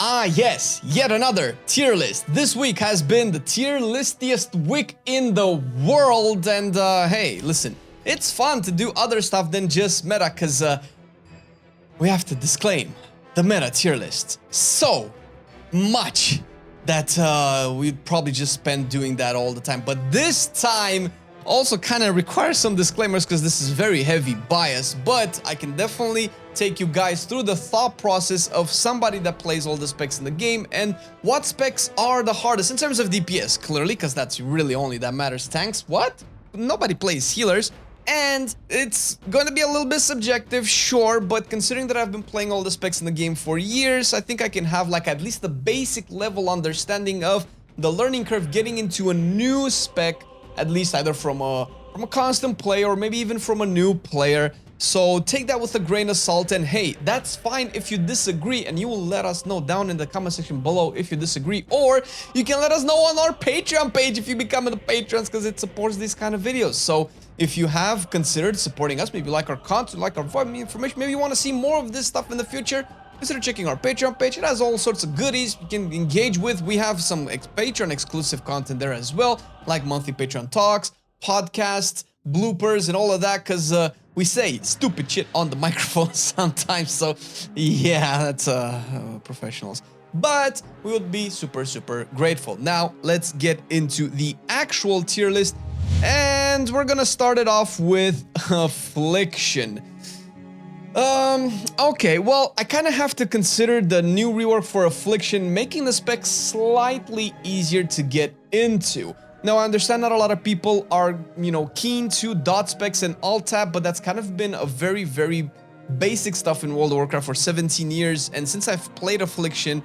Ah yes, yet another tier list. This week has been the tier listiest week in the world, and hey, listen, it's fun to do other stuff than just meta, cause we have to disclaim the meta tier list so much that we'd probably just spend doing that all the time. But this time also kind of requires some disclaimers because this is very heavy bias, but I can definitely take you guys through the thought process of somebody that plays all the specs in the game and what specs are the hardest in terms of DPS, clearly, because that's really only that matters. Tanks, what? Nobody plays healers. And it's going to be a little bit subjective, sure, but considering that I've been playing all the specs in the game for years, I think I can have like at least the basic level understanding of the learning curve getting into a new spec, at least either from a constant player or maybe even from a new player. So take that with a grain of salt, and hey, that's fine if you disagree, and you will let us know down in the comment section below if you disagree, or you can let us know on our Patreon page if you become a Patreon, because it supports these kind of videos. So if you have considered supporting us, maybe you like our content, like our information, maybe you want to see more of this stuff in the future, consider checking our Patreon page. It has all sorts of goodies you can engage with. We have some Patreon exclusive content there as well, like monthly Patreon talks, podcasts, bloopers, and all of that, because we say stupid shit on the microphone sometimes, so yeah, that's professionals. But we would be super grateful. Now, let's get into the actual tier list, and we're gonna start it off with Affliction. Okay, well, I kind of have to consider the new rework for Affliction, making the specs slightly easier to get into. Now, I understand not a lot of people are, keen to dot specs and alt tab, but that's kind of been a very basic stuff in World of Warcraft for 17 years. And since I've played Affliction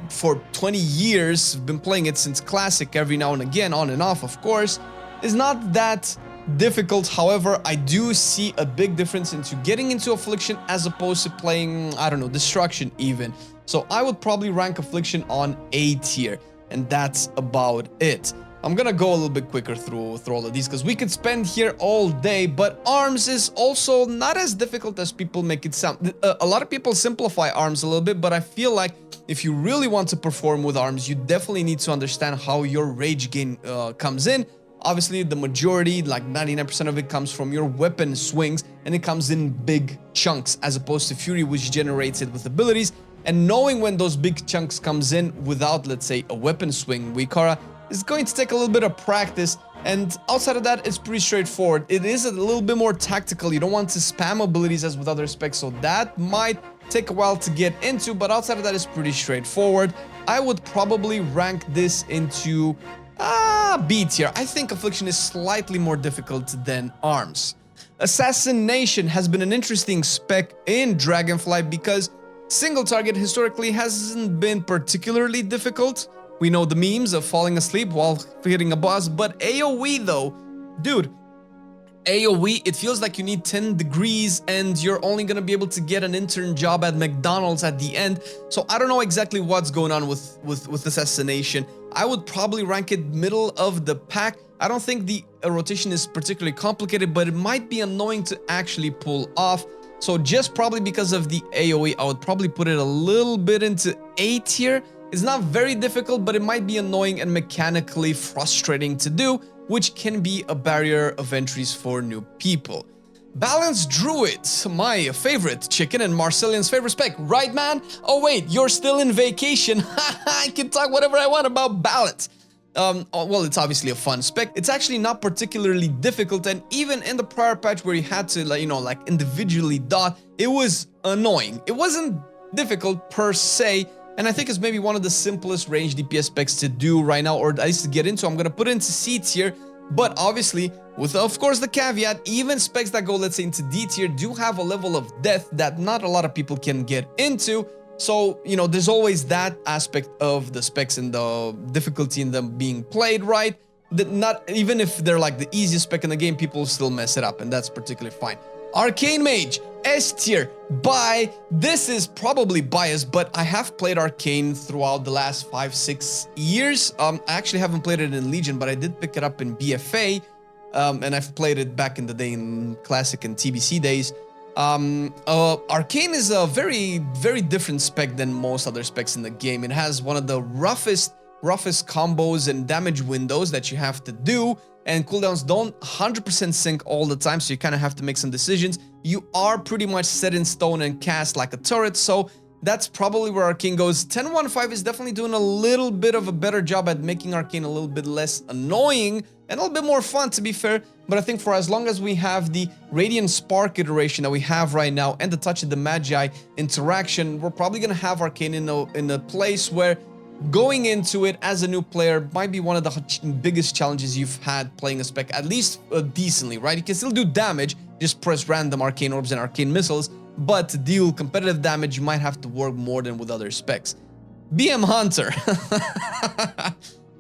for 20 years, been playing it since Classic every now and again, on and off, of course, it's not that difficult. However, I do see a big difference into getting into Affliction as opposed to playing, I don't know, Destruction even. So I would probably rank Affliction on A tier, and that's about it. I'm gonna go a little bit quicker through all of these because we could spend here all day, but arms is also not as difficult as people make it sound. A lot of people simplify arms a little bit, but I feel like if you really want to perform with arms, you definitely need to understand how your rage gain comes in. Obviously, the majority, like 99% of it, comes from your weapon swings, and it comes in big chunks, as opposed to Fury, which generates it with abilities. And knowing when those big chunks comes in without, let's say, a weapon swing, Wikara, is going to take a little bit of practice, and outside of that, it's pretty straightforward. It is a little bit more tactical. You don't want to spam abilities as with other specs, so that might take a while to get into, but outside of that, it's pretty straightforward. I would probably rank this into B tier. I think Affliction is slightly more difficult than arms. Assassination has been an interesting spec in Dragonflight because single target historically hasn't been particularly difficult. We know the memes of falling asleep while hitting a boss, but AoE though, dude, AoE, it feels like you need 10 degrees and you're only gonna be able to get an intern job at McDonald's at the end. So I don't know exactly what's going on with Assassination. I would probably rank it middle of the pack. I don't think the rotation is particularly complicated, but it might be annoying to actually pull off. So just probably because of the AoE, I would probably put it a little bit into A tier. It's not very difficult, but it might be annoying and mechanically frustrating to do, which can be a barrier of entries for new people. Balanced Druid, my favorite chicken and Marcelian's favorite spec, right man? Oh wait, you're still in vacation. I can talk whatever I want about balance. Well, it's obviously a fun spec. It's actually not particularly difficult, and even in the prior patch where you had to, like individually dot, it was annoying. It wasn't difficult per se, and I think it's maybe one of the simplest range DPS specs to do right now, or at least to get into. I'm gonna put it into C tier, but obviously, with of course the caveat, even specs that go, let's say, into D tier do have a level of death that not a lot of people can get into. So, there's always that aspect of the specs and the difficulty in them being played right. That not even if they're like the easiest spec in the game, people still mess it up, and that's particularly fine. Arcane Mage, S tier. This is probably biased, but I have played Arcane throughout the last 5-6 years. I actually haven't played it in Legion, but I did pick it up in BFA, and I've played it back in the day in Classic and TBC days. Arcane is a very, very different spec than most other specs in the game. It has one of the roughest combos and damage windows that you have to do, and cooldowns don't 100% sync all the time, so you kind of have to make some decisions. You are pretty much set in stone and cast like a turret, so that's probably where Arcane goes. 10.1.5 is definitely doing a little bit of a better job at making Arcane a little bit less annoying and a little bit more fun, to be fair. But I think for as long as we have the Radiant Spark iteration that we have right now and the Touch of the Magi interaction, we're probably going to have Arcane in a place where going into it as a new player might be one of the biggest challenges you've had playing a spec, at least decently, right? You can still do damage, just press random Arcane Orbs and Arcane Missiles, but to deal competitive damage, you might have to work more than with other specs. BM Hunter.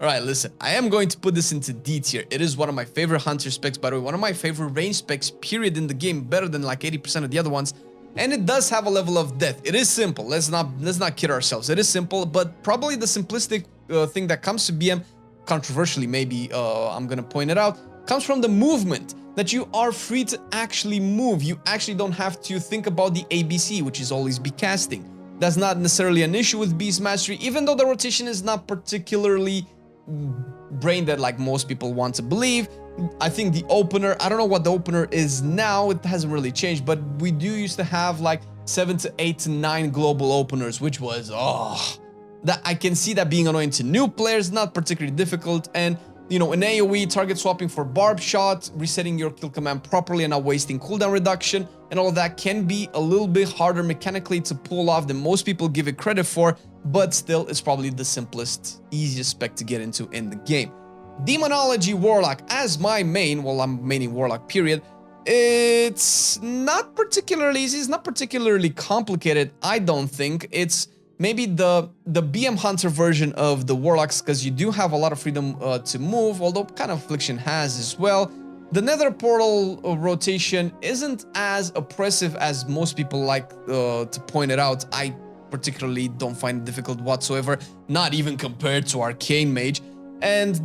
Alright, listen, I am going to put this into D tier. It is one of my favorite Hunter specs, by the way, one of my favorite range specs, period, in the game, better than like 80% of the other ones. And it does have a level of death. It is simple, let's not kid ourselves. It is simple, but probably the simplistic thing that comes to BM, controversially maybe, I'm gonna point it out, comes from the movement, that you are free to actually move. You actually don't have to think about the ABC, which is always be casting. That's not necessarily an issue with Beast Mastery, even though the rotation is not particularly brain dead like most people want to believe. I think the opener, I don't know what the opener is now, it hasn't really changed, but we do used to have like 7 to 8 to 9 global openers, which was, that I can see that being annoying to new players, not particularly difficult. And you know, in AoE, target swapping for barb shot, resetting your kill command properly and not wasting cooldown reduction, and all of that can be a little bit harder mechanically to pull off than most people give it credit for, but still, it's probably the simplest, easiest spec to get into in the game. Demonology Warlock as my main, well, I'm maining Warlock, period. It's not particularly easy, it's not particularly complicated, I don't think. It's maybe the BM Hunter version of the Warlocks, because you do have a lot of freedom to move, although kind of Affliction has as well. The Nether Portal rotation isn't as oppressive as most people like to point it out. I particularly don't find it difficult whatsoever, not even compared to Arcane Mage. And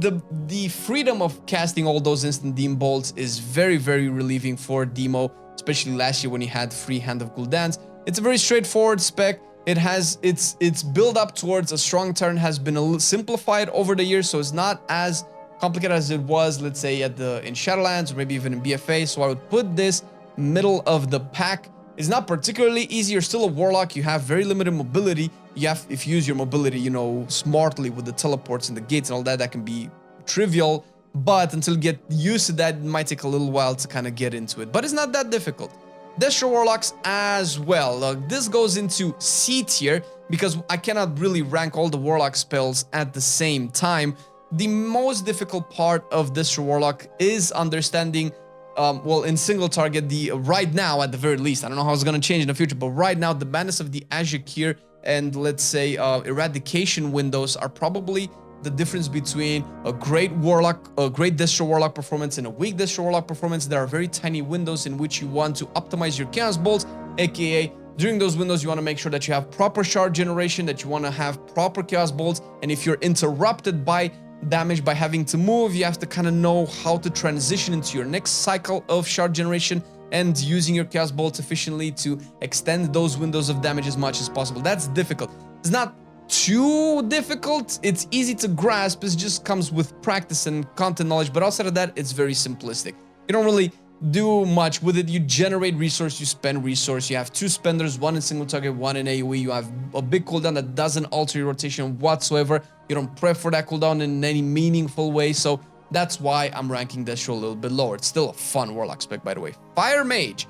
the freedom of casting all those instant Demon Bolts is very, very relieving for Demo, especially last year when he had free Hand of Gul'dans. It's a very straightforward spec. It has its build up towards a strong turn has been a little simplified over the years, so it's not as complicated as it was, let's say, in Shadowlands or maybe even in BFA. So I would put this middle of the pack. It's not particularly easy. You're still a Warlock. You have very limited mobility. If you use your mobility, you know, smartly with the teleports and the gates and all that, that can be trivial. But until you get used to that, it might take a little while to kind of get into it. But it's not that difficult. Destro Warlocks as well. This goes into C tier because I cannot really rank all the Warlock spells at the same time. The most difficult part of Destro Warlock is understanding, well, in single target, right now at the very least, I don't know how it's going to change in the future, but right now the madness of the Azure and let's say eradication windows are probably the difference between a great Destro Warlock performance and a weak Destro Warlock performance. There are very tiny windows in which you want to optimize your Chaos Bolts, aka during those windows you want to make sure that you have proper shard generation, that you want to have proper Chaos Bolts, and if you're interrupted by damage by having to move, you have to kind of know how to transition into your next cycle of shard generation and using your Chaos Bolts efficiently to extend those windows of damage as much as possible. That's difficult. It's not too difficult, it's easy to grasp, it just comes with practice and content knowledge, but outside of that, it's very simplistic. You don't really do much with it. You generate resource, you spend resource, you have 2 spenders, 1 in single target, 1 in AoE, you have a big cooldown that doesn't alter your rotation whatsoever, you don't prep for that cooldown in any meaningful way, so that's why I'm ranking Destro a little bit lower. It's still a fun Warlock spec, by the way. Fire Mage.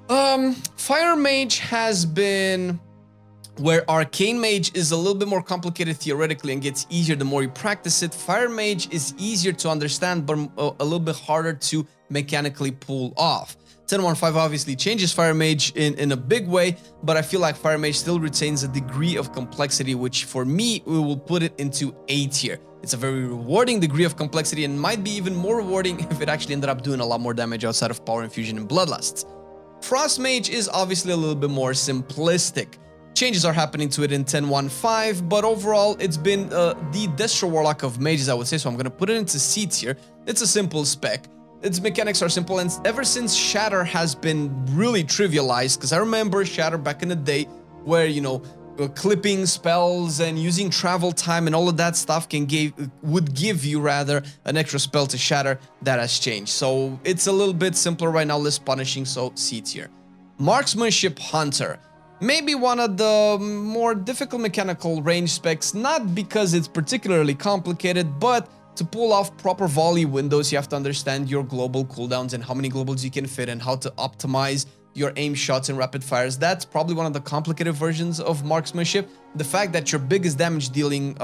Fire Mage has been where Arcane Mage is a little bit more complicated theoretically and gets easier the more you practice it. Fire Mage is easier to understand, but a little bit harder to mechanically pull off. 10.1.5 obviously changes Fire Mage in a big way, but I feel like Fire Mage still retains a degree of complexity, which for me, we will put it into A tier. It's a very rewarding degree of complexity and might be even more rewarding if it actually ended up doing a lot more damage outside of Power Infusion and Bloodlusts. Frost Mage is obviously a little bit more simplistic. Changes are happening to it in 10.1.5, but overall, it's been the Destro Warlock of mages, I would say, so I'm going to put it into C tier. It's a simple spec. its mechanics are simple, and ever since Shatter has been really trivialized, because I remember Shatter back in the day where, you know, clipping spells and using travel time and all of that stuff would give you rather an extra spell to shatter. That has changed, so it's a little bit simpler right now, less punishing, so C tier. Marksmanship Hunter, maybe one of the more difficult mechanical range specs, not because it's particularly complicated, but to pull off proper volley windows, you have to understand your global cooldowns and how many globals you can fit and how to optimize your aim shots and rapid fires. That's probably one of the complicated versions of marksmanship. The fact that your biggest damage dealing,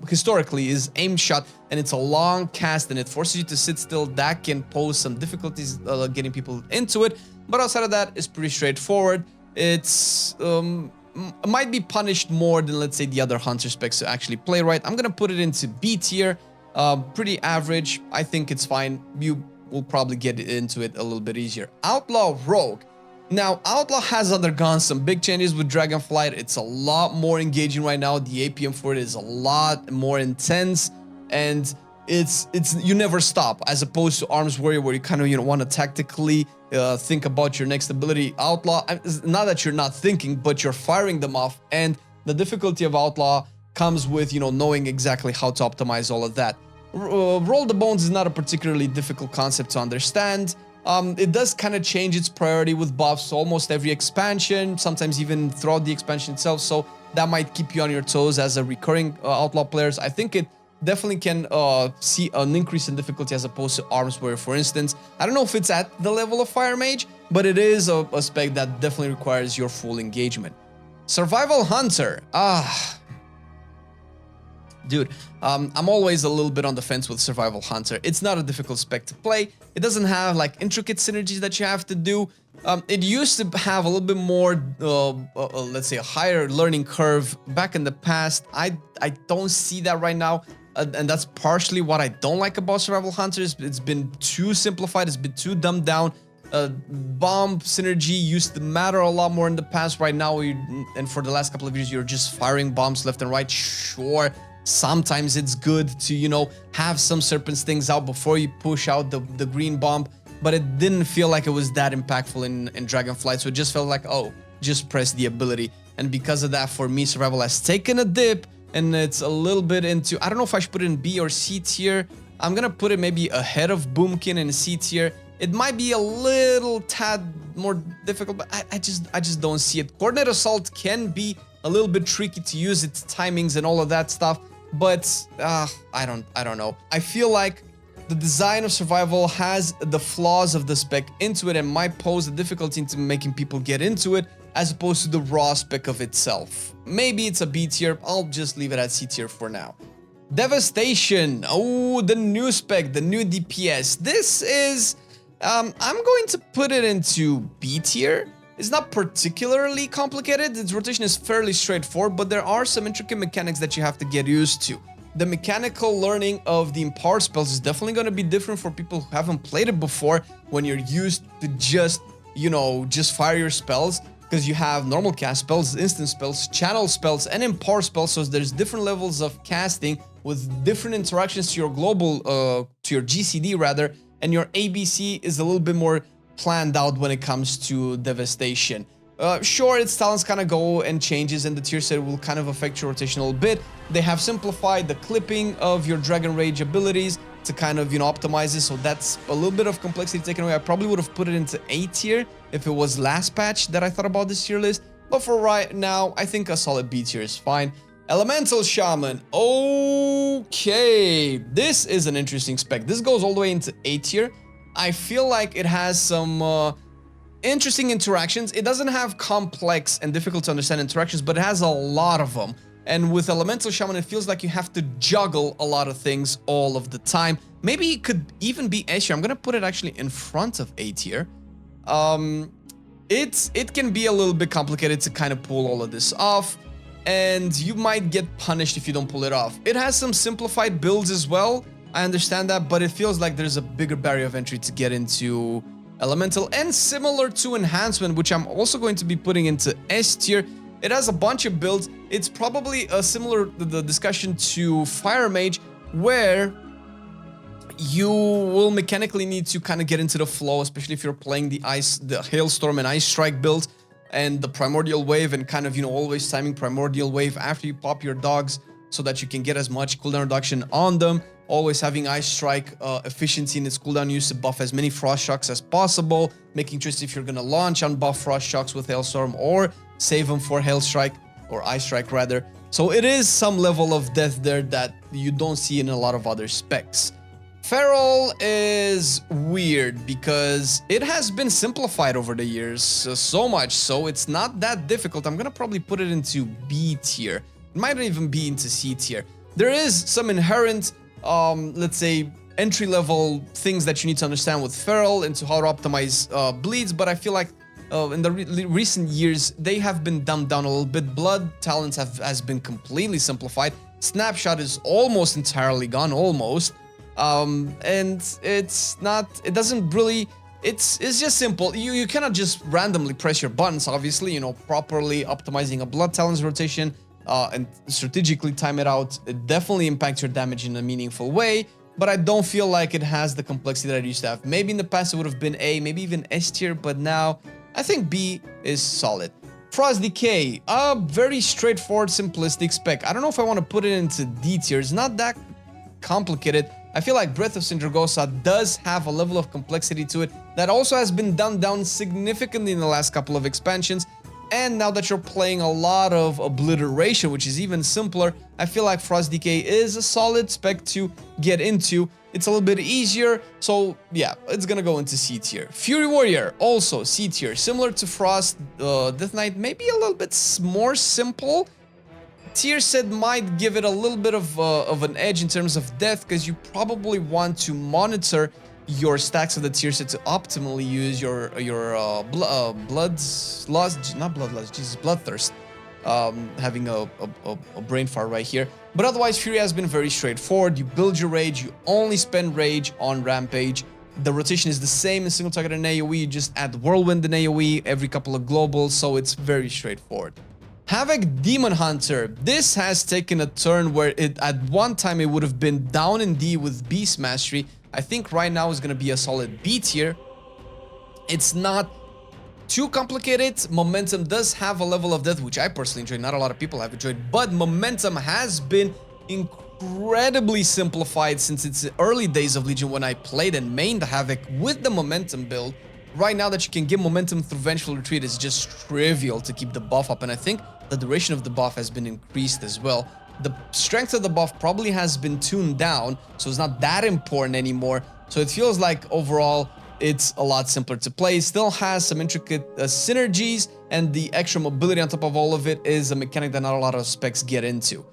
historically, is aim shot, and it's a long cast and it forces you to sit still, that can pose some difficulties getting people into it. But outside of that, it's pretty straightforward. It's might be punished more than, let's say, the other hunter specs to actually play right. I'm gonna put it into B tier. Pretty average. I think it's fine. You will probably get into it a little bit easier. Outlaw Rogue. Now, Outlaw has undergone some big changes with Dragonflight. It's a lot more engaging right now. The APM for it is a lot more intense, and it's you never stop, as opposed to Arms Warrior, where you kind of, you know, want to tactically think about your next ability. Outlaw, not that you're not thinking, but you're firing them off, and the difficulty of Outlaw comes with, you know, knowing exactly how to optimize all of that. Roll the Bones is not a particularly difficult concept to understand. It does kind of change its priority with buffs almost every expansion, sometimes even throughout the expansion itself, so that might keep you on your toes as a recurring Outlaw players. I think it definitely can see an increase in difficulty as opposed to Arms Warrior, for instance. I don't know if it's at the level of Fire Mage, but it is a spec that definitely requires your full engagement. Survival Hunter. Dude, I'm always a little bit on the fence with Survival Hunter. It's not a difficult spec to play. It doesn't have like intricate synergies that you have to do. It used to have a little bit more, let's say, a higher learning curve back in the past. I don't see that right now, and that's partially what I don't like about Survival Hunters. It's been too simplified. It's been too dumbed down. Bomb synergy used to matter a lot more in the past. Right now, and for the last couple of years, you're just firing bombs left and right. Sure. Sometimes it's good to, you know, have some serpent stings out before you push out the green bomb, but it didn't feel like it was that impactful in Dragonflight, so it just felt like, oh, just press the ability. And because of that, for me, Survival has taken a dip, and it's a little bit into, I don't know if I should put it in B or C tier. I'm gonna put it maybe ahead of Boomkin in C tier. It might be a little tad more difficult, but I just don't see it. Coordinate Assault can be a little bit tricky to use, its timings and all of that stuff, but I don't know. I feel like the design of Survival has the flaws of the spec into it and might pose a difficulty into making people get into it, as opposed to the raw spec of itself. Maybe it's a B tier. I'll just leave it at C tier for now. Devastation. Oh, the new spec, the new DPS. This is, I'm going to put it into B tier. It's not particularly complicated. Its rotation is fairly straightforward, but there are some intricate mechanics that you have to get used to. The mechanical learning of the empowered spells is definitely going to be different for people who haven't played it before, when you're used to just, you know, just fire your spells, because you have normal cast spells, instant spells, channel spells, and empowered spells, so there's different levels of casting with different interactions to your global, to your GCD rather, and your ABC is a little bit more planned out when it comes to Devastation. Sure, its talents kind of go and changes, and the tier set will kind of affect your rotation a little bit. They have simplified the clipping of your Dragon Rage abilities to kind of, you know, optimize it, so that's a little bit of complexity taken away. I probably would have put it into A tier if it was last patch that I thought about this tier list, but for right now, I think a solid B tier is fine. Elemental Shaman. Okay, this is an interesting spec. This goes all the way into A tier. I feel like it has some interesting interactions. It doesn't have complex and difficult to understand interactions, but it has a lot of them. And with Elemental Shaman, it feels like you have to juggle a lot of things all of the time. Maybe it could even be S tier. I'm gonna put it actually in front of A tier. It can be a little bit complicated to kind of pull all of this off, and you might get punished if you don't pull it off. It has some simplified builds as well. I understand that, but it feels like there's a bigger barrier of entry to get into Elemental, and similar to Enhancement, which I'm also going to be putting into S tier. It has a bunch of builds. It's probably a similar the discussion to Fire Mage, where you will mechanically need to kind of get into the flow, especially if you're playing the Hailstorm and Ice Strike build and the Primordial Wave, and kind of, you know, always timing Primordial Wave after you pop your dogs so that you can get as much cooldown reduction on them. Always having Ice Strike efficiency in its cooldown use to buff as many Frost Shocks as possible, making sure if you're gonna launch unbuff Frost Shocks with Hailstorm or save them for Hail Strike, or Ice Strike rather. So it is some level of death there that you don't see in a lot of other specs. Feral is weird because it has been simplified over the years, so much so it's not that difficult. I'm gonna probably put it into B tier. It might even be into C tier. There is some inherent, let's say, entry-level things that you need to understand with Feral into how to optimize bleeds, but I feel like in the recent years, they have been dumbed down a little bit. Blood talents has been completely simplified. Snapshot is almost entirely gone, almost. And it's just simple. You cannot just randomly press your buttons, obviously, you know, properly optimizing a blood talents rotation and strategically time it out. It definitely impacts your damage in a meaningful way, but I don't feel like it has the complexity that it used to have. Maybe in the past it would have been A, maybe even S tier, but now I think B is solid. Frost DK, a very straightforward, simplistic spec. I don't know if I want to put it into D tier. It's not that complicated. I feel like Breath of Sindragosa does have a level of complexity to it that also has been dumbed down significantly in the last couple of expansions. And now that you're playing a lot of Obliteration, which is even simpler, I feel like Frost DK is a solid spec to get into. It's a little bit easier, so yeah, it's gonna go into C tier. Fury Warrior, also C tier. Similar to Frost Death Knight, maybe a little bit more simple. Tier set might give it a little bit of an edge in terms of death, because you probably want to monitor your stacks of the tier set to optimally use your bloodthirst. Having a brain fart right here. But otherwise, Fury has been very straightforward. You build your rage, you only spend rage on Rampage. The rotation is the same in single target and AoE, you just add Whirlwind and AoE every couple of globals, so it's very straightforward. Havoc Demon Hunter. This has taken a turn where at one time it would have been down in D with Beast Mastery. I think right now is going to be a solid B tier. It's not too complicated. Momentum does have a level of death, which I personally enjoy. Not a lot of people have enjoyed, but Momentum has been incredibly simplified since its early days of Legion when I played and mained Havoc with the Momentum build. Right now that you can get Momentum through Vengeful Retreat is just trivial to keep the buff up, and I think the duration of the buff has been increased as well. The strength of the buff probably has been tuned down, so it's not that important anymore. So it feels like overall it's a lot simpler to play. It still has some intricate synergies, and the extra mobility on top of all of it is a mechanic that not a lot of specs get into.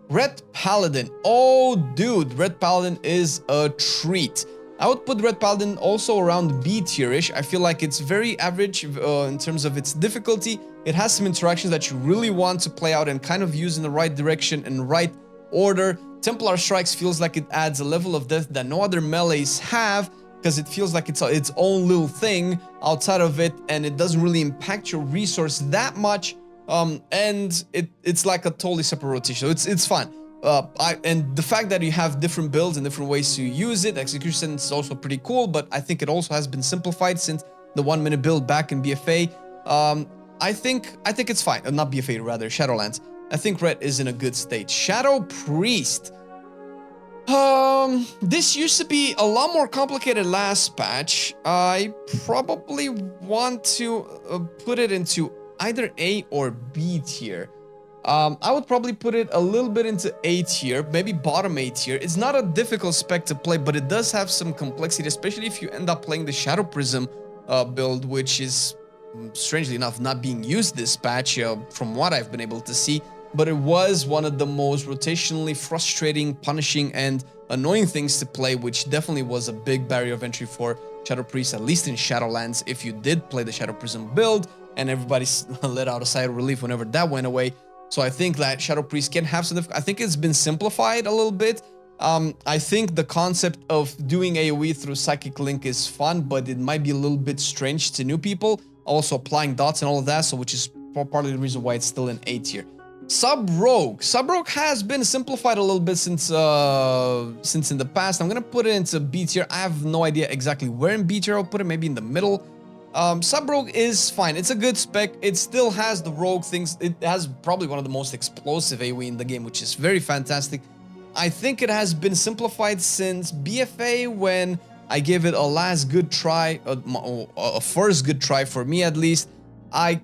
Red Paladin. Oh, dude, Red Paladin is a treat. I would put Red Paladin also around B tier-ish. I feel like it's very average in terms of its difficulty. It has some interactions that you really want to play out and kind of use in the right direction and right order. Templar Strikes feels like it adds a level of death that no other melees have, because it feels like it's its own little thing outside of it, and it doesn't really impact your resource that much. And it's like a totally separate rotation. It's fun. And the fact that you have different builds and different ways to use it, execution is also pretty cool, but I think it also has been simplified since the 1 minute build back in BFA. I think it's fine. Not BFA, rather, Shadowlands. I think Red is in a good state. Shadow Priest. This used to be a lot more complicated last patch. I probably want to put it into either A or B tier. I would probably put it a little bit into A tier, maybe bottom A tier. It's not a difficult spec to play, but it does have some complexity, especially if you end up playing the Shadow Prism build, which is, strangely enough, not being used this patch from what I've been able to see. But it was one of the most rotationally frustrating, punishing, and annoying things to play, which definitely was a big barrier of entry for Shadow Priest, at least in Shadowlands, if you did play the Shadow Prism build, and everybody let out a sigh of relief whenever that went away. So I think that Shadow Priest can have some... I think it's been simplified a little bit. I think the concept of doing AoE through Psychic Link is fun, but it might be a little bit strange to new people. Also applying dots and all of that, so which is partly the reason why it's still in A tier. Sub-Rogue. Sub-Rogue has been simplified a little bit since in the past. I'm gonna put it into B tier. I have no idea exactly where in B tier I'll put it, maybe in the middle. Sub-Rogue is fine. It's a good spec. It still has the rogue things. It has probably one of the most explosive AoE in the game, which is very fantastic. I think it has been simplified since BFA when I gave it a last good try, a first good try for me at least. I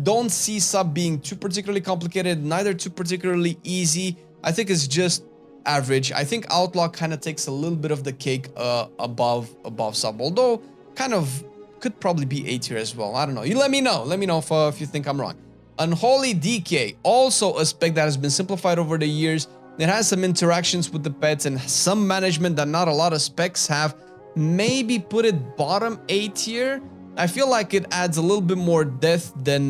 don't see sub being too particularly complicated, neither too particularly easy. I think it's just average. I think Outlaw kind of takes a little bit of the cake above sub, although kind of could probably be A tier as well. I don't know. You let me know. Let me know if you think I'm wrong. Unholy DK, also a spec that has been simplified over the years. It has some interactions with the pets and some management that not a lot of specs have. Maybe put it bottom A tier. I feel like it adds a little bit more depth than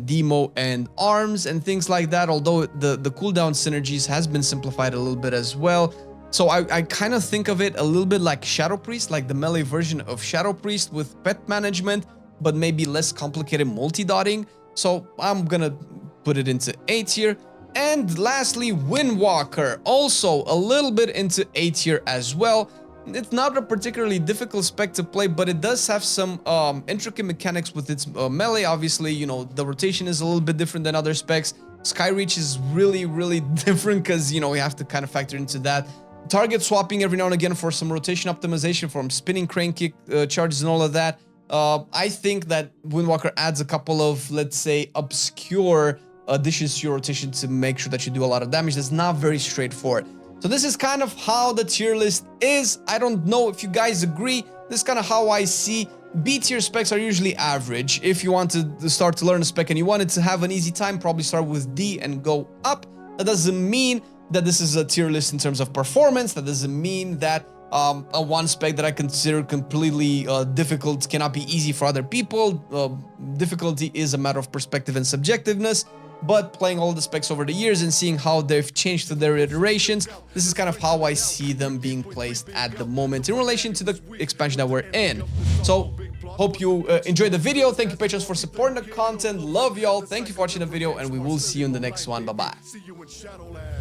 Demo and Arms and things like that, although the cooldown synergies has been simplified a little bit as well. So I kind of think of it a little bit like Shadow Priest, like the melee version of Shadow Priest with pet management, but maybe less complicated multi-dotting. So I'm gonna put it into A tier. And lastly, Windwalker, also a little bit into A tier as well. It's not a particularly difficult spec to play, but it does have some intricate mechanics with its melee. Obviously, you know, the rotation is a little bit different than other specs. Skyreach is really different because, you know, we have to kind of factor into that. Target swapping every now and again for some rotation optimization from spinning crane kick charges and all of that. I think that Windwalker adds a couple of, let's say, obscure additions to your rotation to make sure that you do a lot of damage. That's not very straightforward. So this is kind of how the tier list is. I don't know if you guys agree. This is kind of how I see. B tier specs are usually average. If you want to start to learn a spec and you wanted to have an easy time, probably start with D and go up. That doesn't mean that this is a tier list in terms of performance. That doesn't mean that a one spec that I consider completely difficult cannot be easy for other people. Difficulty is a matter of perspective and subjectiveness. But playing all the specs over the years and seeing how they've changed to their iterations, this is kind of how I see them being placed at the moment in relation to the expansion that we're in. So, hope you enjoyed the video. Thank you, patrons, for supporting the content. Love y'all. Thank you for watching the video, and we will see you in the next one. Bye-bye.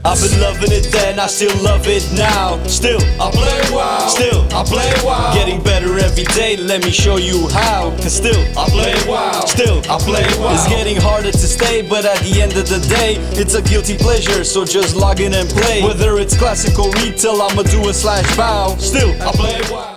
I've been loving it then, I still love it now. Still, I play WoW. Still, I play WoW. Getting better every day, let me show you how. Cause still, I play WoW. Still, I play WoW. It's getting harder to stay, but at the end of the day, it's a guilty pleasure, so just log in and play. Whether it's classic or retail, I'ma do a /bow. Still, I play WoW.